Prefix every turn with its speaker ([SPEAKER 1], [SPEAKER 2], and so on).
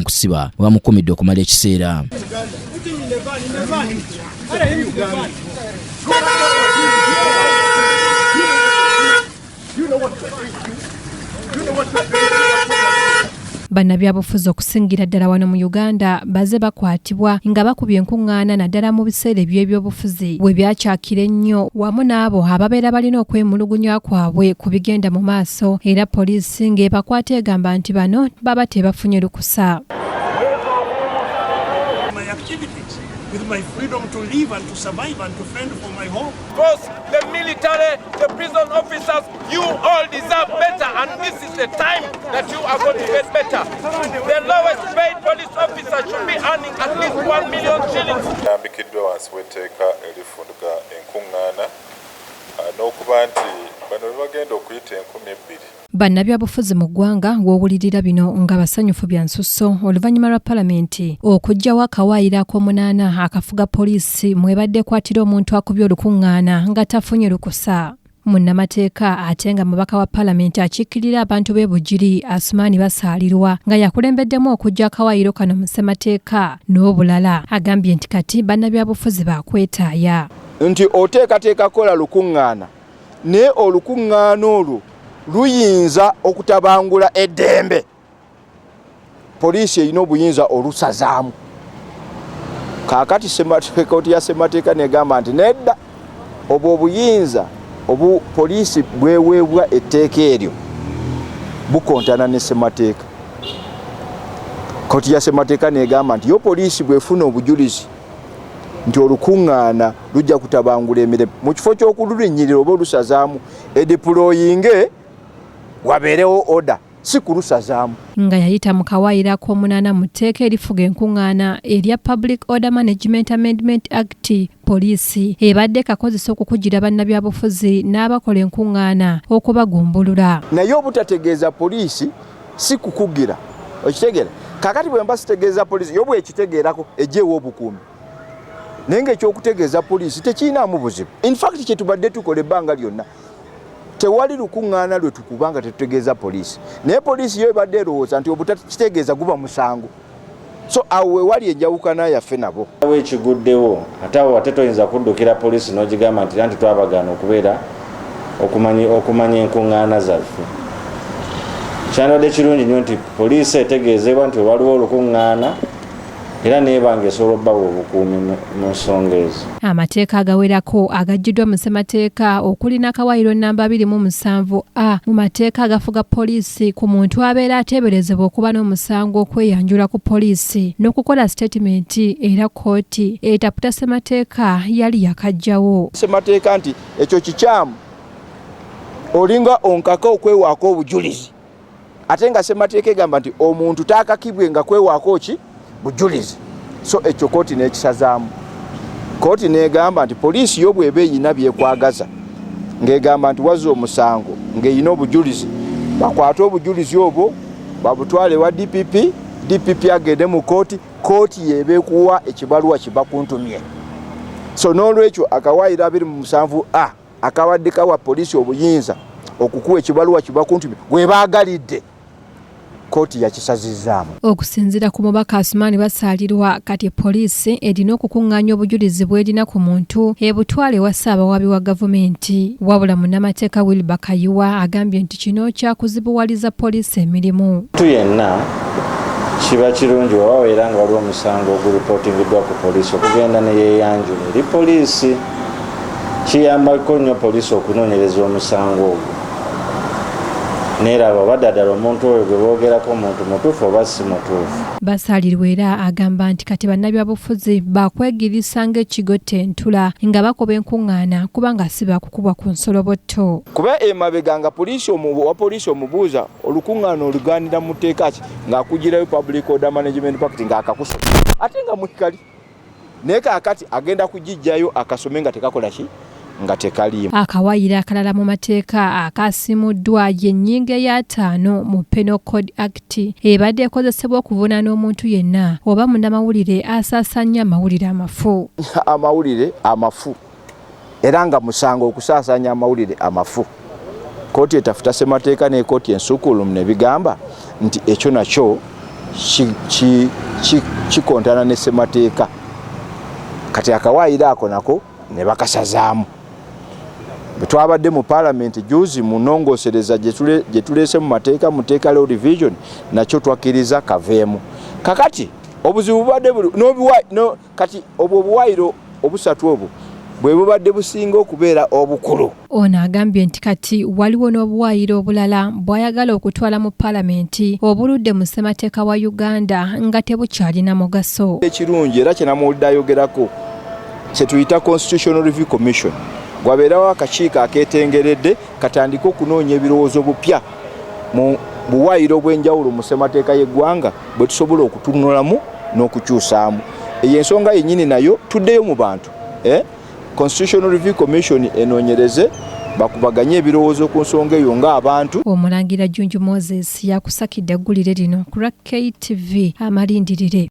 [SPEAKER 1] nkusiba bamukomedde okumala ekiseera.
[SPEAKER 2] Bannabyabufuzi okusingira ddala wano mu Uganda baze bakwatibwa nga bakubye enkung'aana naddala mu biseera by'ebyobufuzi bwe byakyakira ennyo wamu n'abo ababeera balina okwemulugunya kwabwe ku bigenda mu maaso era poliisi ng'ebakwata egamba nti bano baba tebafunye lukusa.
[SPEAKER 3] With my freedom to live and to survive and to fend for my home.
[SPEAKER 4] Because the military, the prison officers, you all deserve better, and this is the time that you are going to get better. The lowest paid police officer should be earning at least 1 million shillings.
[SPEAKER 5] Yambikidwa wansi w'etteeka erifuga Enkugana n'okuba nti bano bagenda okuyita 20,000.
[SPEAKER 2] Bannabyabufuzi mu ggwanga w'owulirira bino nga basanyufu bya nsusso oluvannyuma lwa Palamenti okuggyawo Akawayiro ak'omunaana akafuga poliisi mwebadde kwatira omuntu akubye olukuŋŋaana nga tafunye lukusa. Munnamateeka ate nga mubaka wa Palamenti akiikirira abantu b'e Bugiri Asumaani basaalirwa nga yakulembeddemu okujja Akawayiro kano mu ssemateeka n'obulala agambye nti kati bannabyabufuzi baakwetaaya.
[SPEAKER 6] Nti oteekateeka kola lukuŋŋaana naye olukuŋŋaana olwo luyinza okutabangula eddembe. Poliisi erina obuyinza olusazaamu. Kaakati kkooti ya ssemateeka negamba nti nedda obwo obuyinza obu poliisi bweweebwa etteeka eryo bukontana ne ssemateeka. Kkooti ya ssemateeka negamba nti yo poliisi bwefuna obujulizi nti olukuŋŋaana lujja kutabangula emirembe mu kifo ky'okululinnyirira oba olusazaamu edipulooyinge wabeerewo oda si kulusazaamu.
[SPEAKER 2] Nga yayita mu Kawayiro ak'omunaana mu tteeka erifuga enkuŋŋaana erya Public Order Management Amendment Act, poliisi ebadde kakozesa okukugira bannabyabufuzi n'abakola enkuŋŋaana okubagumbulula.
[SPEAKER 6] Naye obutategeeza poliisi si kukugira okitegeera. Kakati bwe mba sitegeeza poliisi yo bwekitegeerako ejjeewo obukuumi. Naye ng'ekyokutegeeza poliisi tekiinaamu buzibu. In fact kye tubadde tukola ebbanga lyonna tewali lukuŋŋaana lwe tukubanga tetutegeeza poliisi. Naye poliisi yo ebadde erowooza nti obutakitegeeza guba musango. So awo wewali enjawukana yaffe nabo.
[SPEAKER 7] Ekiguddewo ate awo ate toyinza kuddukira poliisi n'ogigamba nti anti twabagaana okubeera okumanya enkuŋŋaana zaffe. Kyandibadde kirungi nnyo nti poliisi etegeezebwa nti waliwo olukuŋŋaana era neebanga esobola obbawa obukuumi mu nsonga ezo.
[SPEAKER 2] Amateeka agawerako agaggiddwa mu ssemateeka okuli n'Akawayiro namba 27A mu mateeka agafuga poliisi ku muntu abeera ateeberezebwa okuba n'omusango okweyanjula ku poliisi n'okukola sitatimenti era kkooti etaputa ssemateeka yali yakagjawo.
[SPEAKER 6] Ssemateeka nti ekyo kikyamu olinga onkaka okwewaako obujulizi ate nga ssemateeka egamba nti omuntu taakakibwe nga kwewaako ki bujulizi. So ekyo kkooti n'ekisazaamu. Kkooti n'egamba nti poliisi yo bw'eba eyina byekwagaza ng'egamba nti wazza omusango ng'eyina obujulizi bakwate obujulizi obwo babutwale wa DPP agende mu kkooti y'eba ekuwa ekibaluwa kibakuntumye. So n'olwekyo Akawayiro 27A akabadde kawa poliisi obuyinza okukuwa ekibaluwa kibakuntumye gwe baagalidde kkooti yakisazizaamu.
[SPEAKER 2] Okusinziira ku mubaka Asumaani basaalirwa kati poliisi erina okukuŋŋaanya obujulizi bw'erina ku muntu ebutwale wa ssaabawabi wa gavumenti. Wabula munnamateeka Wilbur Kayiwa agambye nti kino kyakuzibuwaliza poliisi emirimu.
[SPEAKER 7] Yenna kiba kirungi wababeera nga waliwo omusango oguripootingiddwa ku poliisi okugenda ne yeeyanjula eri poliisi. Kiyambako nnyo poliisi okunoonyereza omusango ogwo neraba badaddala omuntu oyo gwe boogerako omuntu mutuufu oba si mutuufu.
[SPEAKER 2] Basaalirwa era agamba nti kati bannabyabufuzi bakwegirisa ng'ekigotte ntula nga bakoba enkuŋŋaana kubanga si bakukubwa ku nsolobotto.
[SPEAKER 6] Kuba emabega nga wa poliisi omubuuza olukuŋŋaana olugaanira mu tteeka ki ng'akugirayo Public Order Management Act ng'akakusoma ate nga mwikali. Naye kaakati agenda kugijjayo akasome nga tekakola ki nga tekaliimu.
[SPEAKER 2] Akawayiro akalala mu mateeka akasimuddwa y'ennyingo eya 5 mu Penal Code Act ebadde ekozesebwa okuvunaana omuntu yenna oba munnamawulire asaasaanya amawulire amafu.
[SPEAKER 6] Amawulire amafu era nga musango okusaasaanya amawulire amafu. Kkooti etafuta ssemateeka n'ekkooti ensukkulumu ne bigamba nti ekyo nakyo kikontana ne ssemateeka kati Akawayiro ako nako ne bakasazaamu. Bwe twabadde mu Palamenti juzi mu nnongosereza gye tuleese mu mateeka mu teeka law revision nakyo twakkiriza kaveemu. Kakati obuzibu bubadde kati obwo obuwayiro obusatu obwo bwe bubadde businga okubeera obukulu.
[SPEAKER 2] Ono agambye nti kati waliwo n'obuwayiro obulala bw'ayagala okutwala mu Palamenti obuludde mu ssemateeka wa Uganda nga tebukyalina mugaso.
[SPEAKER 6] Ekirungi era kye namuwulidde ayogerako kye tuyita Constitutional Review Commission bwabeerawo akakiiko akeetengeredde katandika okunoonya ebirowoozo bupya mu buwayiro bw'enjawulo mu ssemateeka y'eggwanga bwe tusobola okutunulamu n'okukyusaamu. Eyo ensonga yennyini nayo tuddeyo mu bantu. Constitutional Review Commission enoonyereze bakubaganye ebirowoozo ku nsonga eyo ng'abantu.
[SPEAKER 2] Omulangira Junju Moses yakusakidde eggulire lino ku KTV Amalindirire.